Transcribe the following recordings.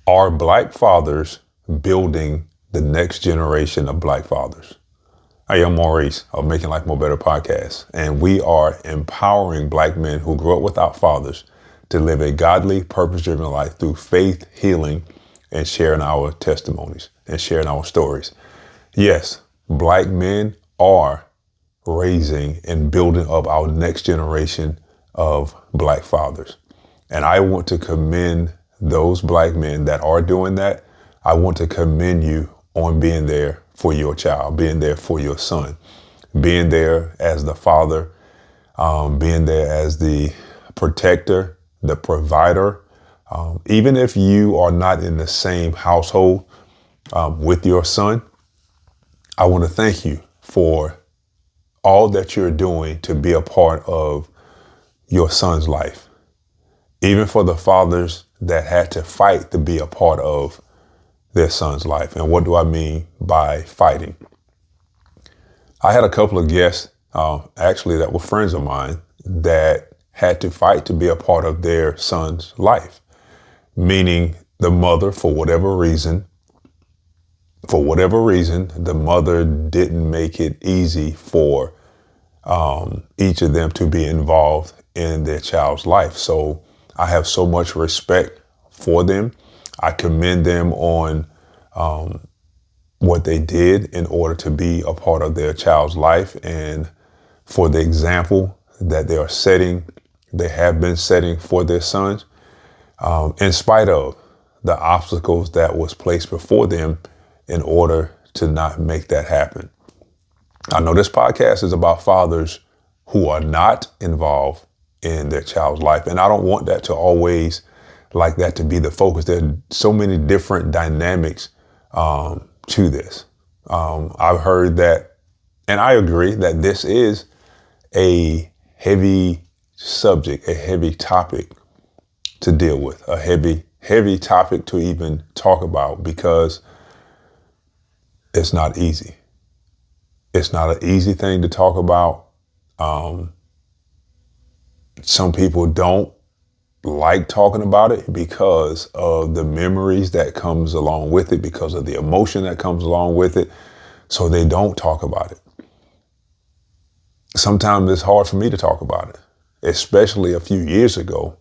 Are Black fathers building the next generation of Black fathers? I am Maurice of Makn Life Mobetta Podcast, and we are empowering Black men who grew up without fathers to live a godly, purpose-driven life through faith, healing, and sharing our testimonies and sharing our stories. Yes, Black men are raising and building up our next generation of Black fathers. And I want to commend those Black men that are doing that. I want to commend you on being there for your child, being there for your son, being there as the father, being there as the protector, the provider. Even if you are not in the same household with your son, I want to thank you for all that you're doing to be a part of your son's life. Even for the fathers that had to fight to be a part of their son's life. And what do I mean by fighting? I had a couple of guests, actually, that were friends of mine that had to fight to be a part of their son's life. Meaning the mother, for whatever reason, the mother didn't make it easy for each of them to be involved in their child's life. So I have so much respect for them. I commend them on what they did in order to be a part of their child's life and for the example that they are setting, they have been setting for their sons, in spite of the obstacles that was placed before them in order to not make that happen. I know this podcast is about fathers who are not involved in their child's life. And I don't want that to always like that to be the focus. There are so many different dynamics to this. I've heard that, and I agree that this is a heavy subject, a heavy topic to deal with, a heavy topic to even talk about because it's not easy. It's not an easy thing to talk about. Some people don't like talking about it because of the memories that comes along with it, because of the emotion that comes along with it. So they don't talk about it. Sometimes it's hard for me to talk about it, especially a few years ago.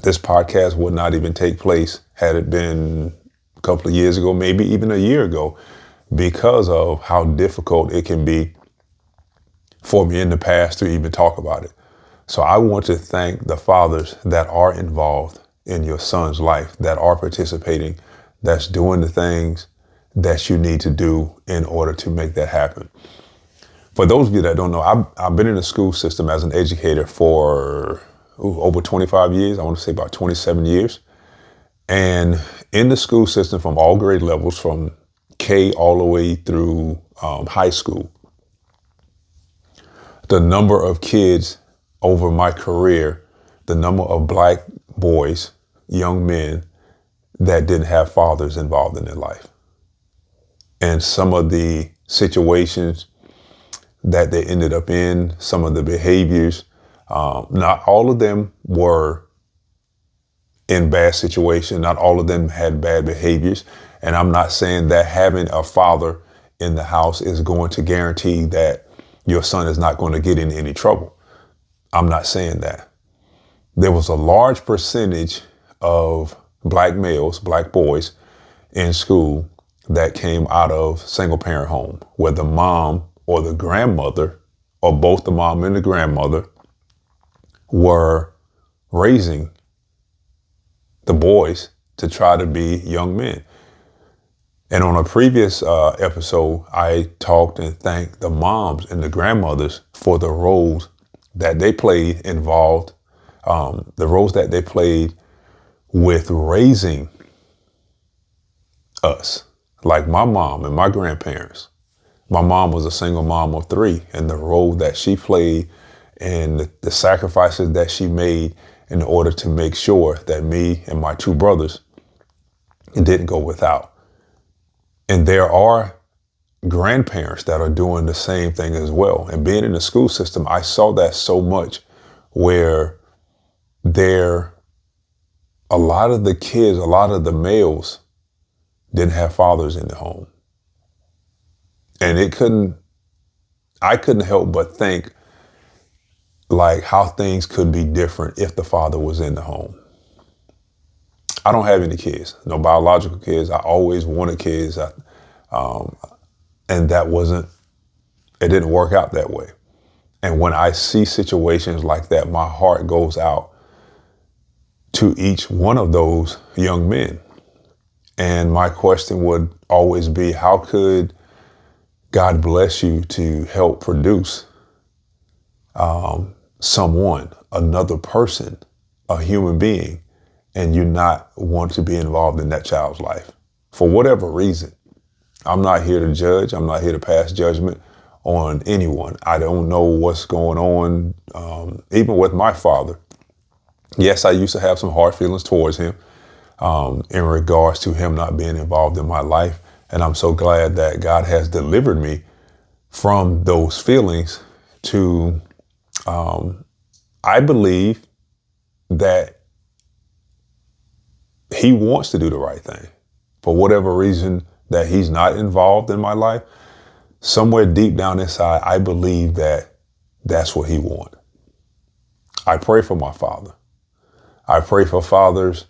This podcast would not even take place had it been a couple of years ago, maybe even a year ago, because of how difficult it can be for me in the past to even talk about it. So I want to thank the fathers that are involved in your son's life, that are participating, that's doing the things that you need to do in order to make that happen. For those of you that don't know, I've been in the school system as an educator for over 25 years. I want to say about 27 years. And in the school system from all grade levels, from K all the way through high school, the number of kids over my career, the number of Black boys, young men that didn't have fathers involved in their life. And some of the situations that they ended up in, some of the behaviors, not all of them were in bad situations. Not all of them had bad behaviors. And I'm not saying that having a father in the house is going to guarantee that your son is not going to get in any trouble. I'm not saying that. There was a large percentage of Black males, Black boys in school that came out of single parent home where the mom or the grandmother or both the mom and the grandmother were raising the boys to try to be young men. And on a previous episode, I talked and thanked the moms and the grandmothers for the roles that they played involved, the roles that they played with raising us, like my mom and my grandparents. My mom was a single mom of 3, and the role that she played and the sacrifices that she made in order to make sure that me and my 2 brothers didn't go without. And there are grandparents that are doing the same thing as well. And being in the school system, I saw that so much where there a lot of the kids, a lot of the males didn't have fathers in the home. And I couldn't help but think like how things could be different if the father was in the home. I don't have any kids, no biological kids. I always wanted kids. And it didn't work out that way. And when I see situations like that, my heart goes out to each one of those young men. And my question would always be, how could God bless you to help produce someone, another person, a human being, and you not want to be involved in that child's life for whatever reason? I'm not here to judge. I'm not here to pass judgment on anyone. I don't know what's going on, even with my father. Yes, I used to have some hard feelings towards him in regards to him not being involved in my life. And I'm so glad that God has delivered me from those feelings to, I believe that he wants to do the right thing. For whatever reason that he's not involved in my life, somewhere deep down inside, I believe that that's what he wants. I pray for my father. I pray for fathers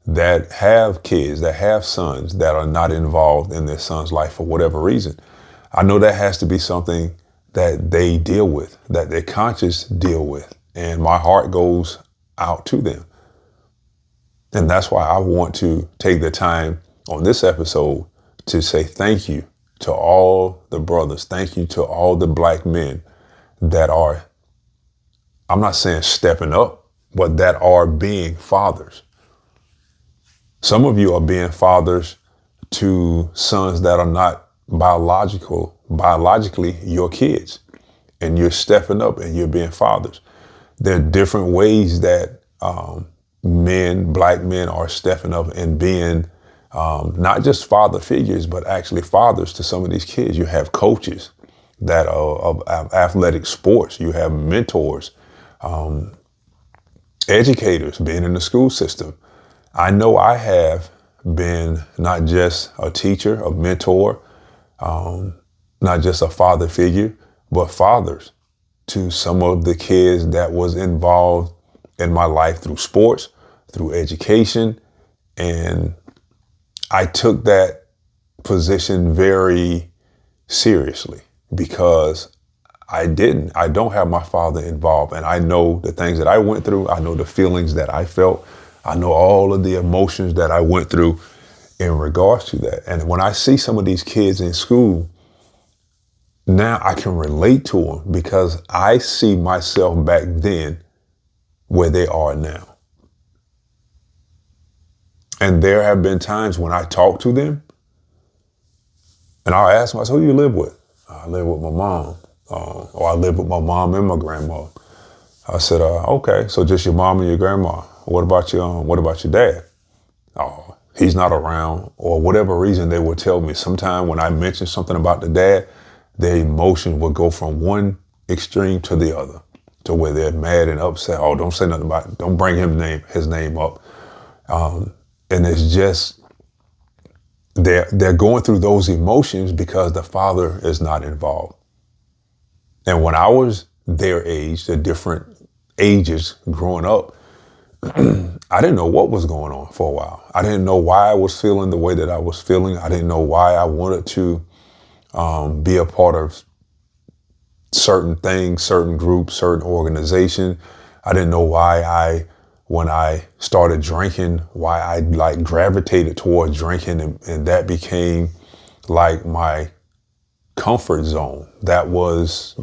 that have kids, that have sons that are not involved in their son's life for whatever reason. I know that has to be something that they deal with, that their conscience deal with. And my heart goes out to them. And that's why I want to take the time on this episode to say thank you to all the brothers. Thank you to all the black men that are, I'm not saying stepping up, but that are being fathers. Some of you are being fathers to sons that are not biologically your kids, and you're stepping up and you're being fathers. There are different ways that black men are stepping up and being not just father figures, but actually fathers to some of these kids. You have coaches that are of athletic sports. You have mentors, educators, being in the school system. I know I have been not just a teacher, a mentor, not just a father figure, but fathers to some of the kids that was involved in my life through sports, through education. And I took that position very seriously because I don't have my father involved. And I know the things that I went through. I know the feelings that I felt. I know all of the emotions that I went through in regards to that. And when I see some of these kids in school, now I can relate to them because I see myself back then where they are now. And there have been times when I talk to them and I'll ask myself, who do you live with? I live with my mom. Or I live with my mom and my grandma. I said, okay, so just your mom and your grandma. What about your dad? Oh, he's not around, or whatever reason they would tell me. Sometime when I mention something about the dad, their emotion would go from one extreme to the other, to where they're mad and upset. Oh, don't say nothing about it. Don't bring his name up. And it's just, they're going through those emotions because the father is not involved. And when I was their age, the different ages growing up, I didn't know what was going on for a while. I didn't know why I was feeling the way that I was feeling. I didn't know why I wanted to be a part of certain things, certain groups, certain organizations. I didn't know why when I started drinking, why I like gravitated towards drinking, and that became like my comfort zone. That was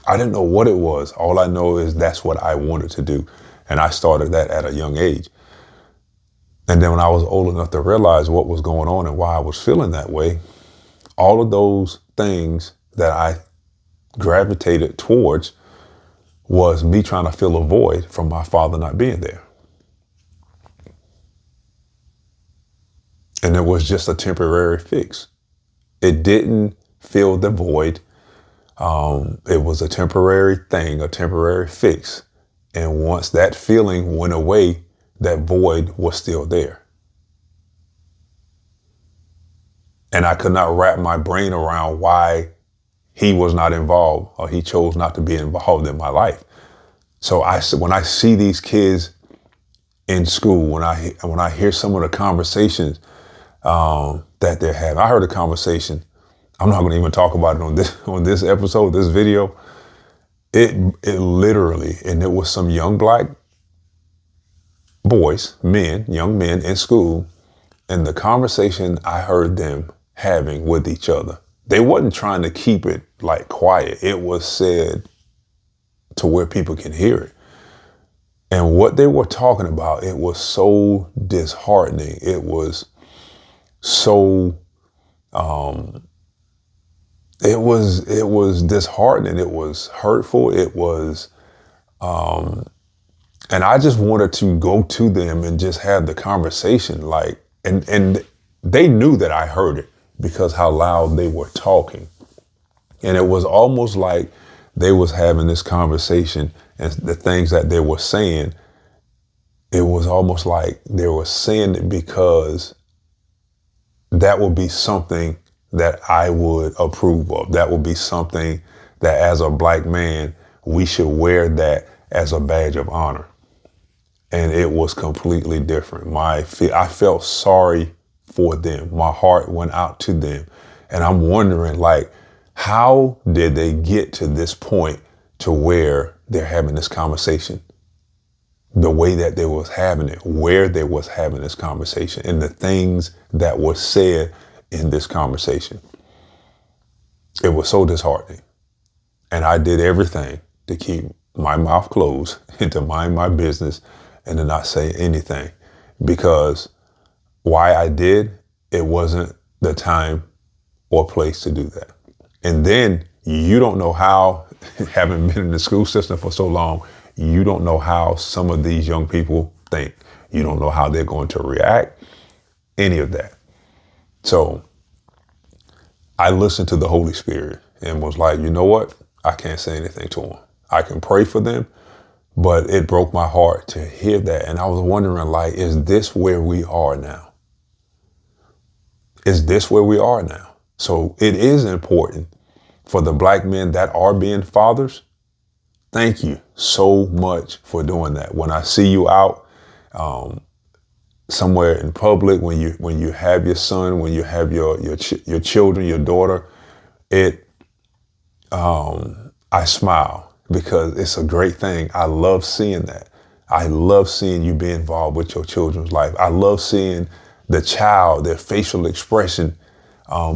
I didn't know what it was. All I know is that's what I wanted to do. And I started that at a young age. And then when I was old enough to realize what was going on and why I was feeling that way, all of those things that I gravitated towards was me trying to fill a void from my father not being there. And it was just a temporary fix. It didn't fill the void. It was a temporary thing, a temporary fix. And once that feeling went away, that void was still there. And I could not wrap my brain around why he was not involved, or he chose not to be involved in my life. So when I see these kids in school, when I hear some of the conversations that they're having, I heard a conversation. I'm not going to even talk about it on this episode, this video. It literally, and it was some young black boys, young men in school, and the conversation I heard them having with each other. They wasn't trying to keep it like quiet. It was said to where people can hear it. And what they were talking about, it was so disheartening. It was so, it was disheartening. It was hurtful. It was, and I just wanted to go to them and just have the conversation, like, and they knew that I heard it because how loud they were talking. And it was almost like they was having this conversation, and the things that they were saying, it was almost like they were saying it because that would be something that I would approve of. That would be something that as a black man, we should wear that as a badge of honor. And it was completely different. I felt sorry for them. My heart went out to them. And I'm wondering, like, how did they get to this point to where they're having this conversation? The way that they was having it, where they was having this conversation, and the things that were said in this conversation. It was so disheartening. And I did everything to keep my mouth closed and to mind my business and to not say anything, because why I did, it wasn't the time or place to do that. And then you don't know how, having been in the school system for so long, you don't know how some of these young people think. You don't know how they're going to react, any of that. So I listened to the Holy Spirit and was like, you know what? I can't say anything to them. I can pray for them, but it broke my heart to hear that. And I was wondering, like, is this where we are now? Is this where we are now? So it is important for the black men that are being fathers. Thank you so much for doing that. When I see you out somewhere in public, when you have your son, when you have your children, your daughter, I smile because it's a great thing. I love seeing that. I love seeing you be involved with your children's life. I love seeing the child, their facial expression,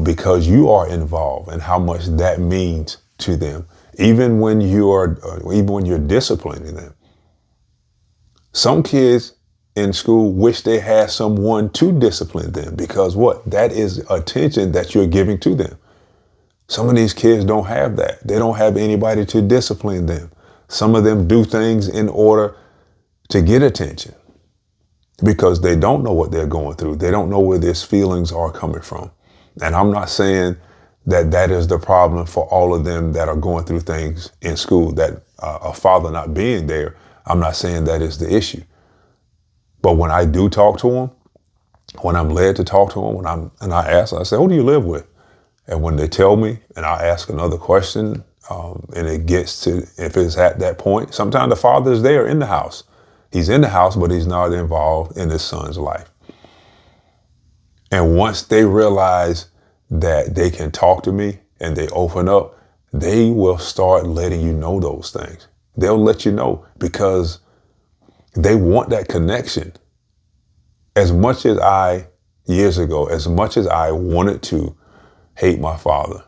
because you are involved, and how much that means to them. Even when you're disciplining them. Some kids in school wish they had someone to discipline them, because what? That is attention that you're giving to them. Some of these kids don't have that. They don't have anybody to discipline them. Some of them do things in order to get attention because they don't know what they're going through. They don't know where these feelings are coming from. And I'm not saying that is the problem for all of them that are going through things in school, that a father not being there. I'm not saying that is the issue. But when I do talk to them, when I'm led to talk to them, I say, who do you live with? And when they tell me, and I ask another question, and it gets to, if it's at that point, sometimes the father is there in the house. He's in the house, but he's not involved in his son's life. And once they realize that they can talk to me and they open up, they will start letting you know those things. They'll let you know because they want that connection. As much as years ago, as much as I wanted to hate my father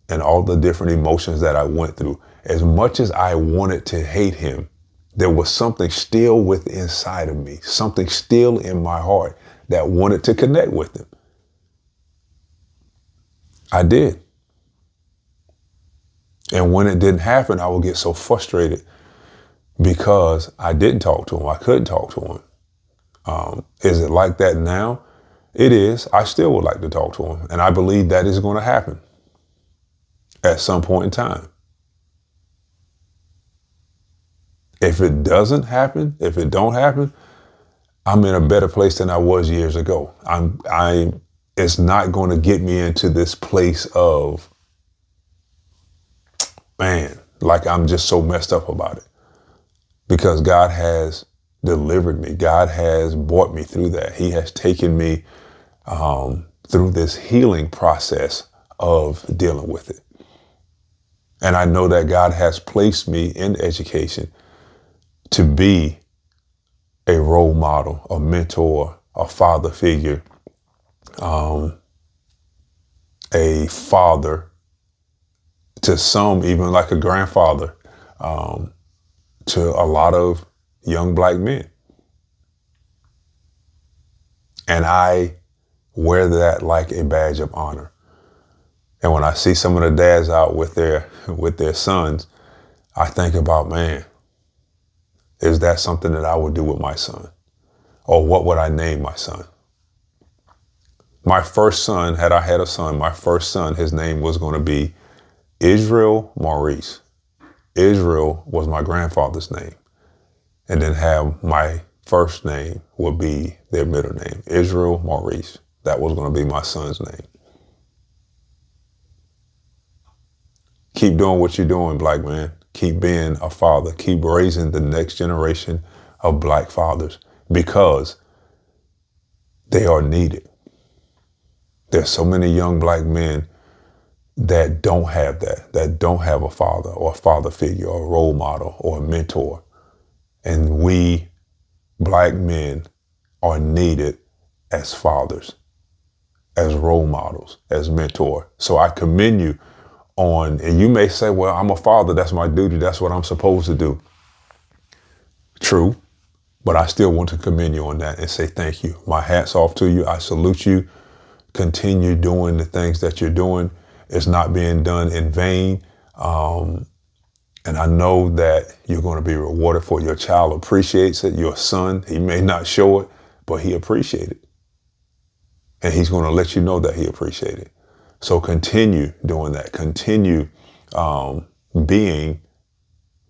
and all the different emotions that I went through, as much as I wanted to hate him, there was something still within inside of me, something still in my heart that wanted to connect with him. I did. And when it didn't happen, I would get so frustrated because I didn't talk to him. I couldn't talk to him. Is it like that now? It is. I still would like to talk to him. And I believe that is going to happen at some point in time. If it doesn't happen, if it don't happen, I'm in a better place than I was years ago. It's not going to get me into this place of, man, like I'm just so messed up about it, because God has delivered me. God has brought me through that. He has taken me through this healing process of dealing with it. And I know that God has placed me in education to be a role model, a mentor, a father figure, a father to some, even like a grandfather, to a lot of young black men. And I wear that like a badge of honor. And when I see some of the dads out with their sons, I think about, man, is that something that I would do with my son? Or what would I name my son? My first son, had I had a son, my first son, his name was going to be Israel Maurice. Israel was my grandfather's name. And then have my first name would be their middle name, Israel Maurice. That was going to be my son's name. Keep doing what you're doing, black man. Keep being a father. Keep raising the next generation of black fathers, because they are needed. There's so many young black men that don't have that don't have a father or a father figure or a role model or a mentor. And we black men are needed as fathers, as role models, as mentor. So I commend you on, and you may say, well, I'm a father, that's my duty, that's what I'm supposed to do. True, but I still want to commend you on that and say thank you. My hat's off to you. I salute you. Continue doing the things that you're doing. It's not being done in vain. And I know that you're going to be rewarded for it. Your child appreciates it. Your son, he may not show it, but he appreciates it. And he's going to let you know that he appreciates it. So continue doing that. Continue being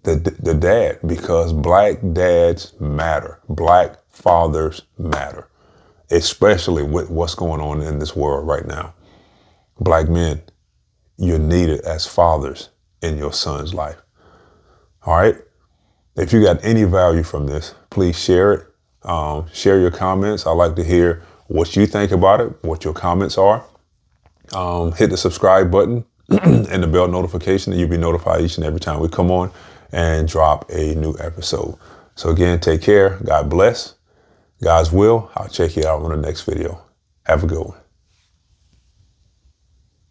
the dad, because black dads matter. Black fathers matter, especially with what's going on in this world right now. Black men, you're needed as fathers in your son's life. All right. If you got any value from this, please share it. Share your comments. I like to hear what you think about it, what your comments are. Hit the subscribe button and the bell notification, and you'll be notified each and every time we come on and drop a new episode. So again, take care. God bless. God's will. I'll check you out on the next video. Have a good one.